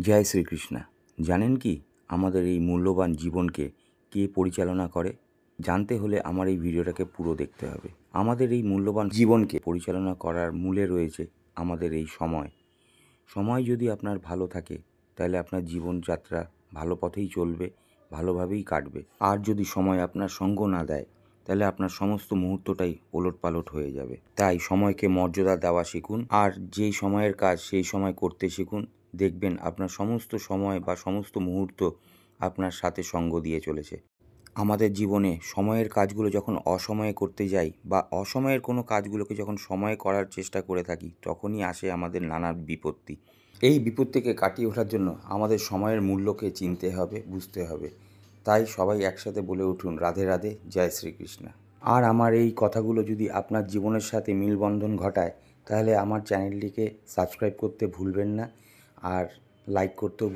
জয় শ্রীকৃষ্ণ। জানেন কি আমাদের এই মূল্যবান জীবনকে কে পরিচালনা করে? জানতে হলে আমার এই ভিডিওটাকে পুরো দেখতে হবে। আমাদের এই মূল্যবান জীবনকে পরিচালনা করার মূলে রয়েছে আমাদের এই সময়। সময় যদি আপনার ভালো থাকে তাহলে আপনার জীবনযাত্রা ভালো পথেই চলবে, ভালোভাবেই কাটবে। আর যদি সময় আপনার সঙ্গ না দেয় তাহলে আপনার সমস্ত মুহূর্তটাই ওলটপালট হয়ে যাবে। তাই সময়কে মর্যাদা দেওয়া শিখুন, আর যেই সময়ের কাজ সেই সময় করতে শিখুন। দেখবেন আপনার সমস্ত সময় বা সমস্ত মুহূর্ত আপনার সাথে সঙ্গ দিয়ে চলেছে। আমাদের জীবনে সময়ের কাজগুলো যখন অসময়ে করতে যাই বা অসময়ের কোনো কাজগুলোকে যখন সময়ে করার চেষ্টা করে থাকি, তখনই আসে আমাদের নানা বিপত্তি। এই বিপত্তিকে কাটিয়ে ওঠার জন্য আমাদের সময়ের মূল্যকে চিনতে হবে, বুঝতে হবে। তাই সবাই একসাথে বলে উঠুন রাধে রাধে, জয় শ্রীকৃষ্ণ। আর আমার এই কথাগুলো যদি আপনার জীবনের সাথে মিলবন্ধন ঘটায় তাহলে আমার চ্যানেলটিকে সাবস্ক্রাইব করতে ভুলবেন না, আর লাইক করতেও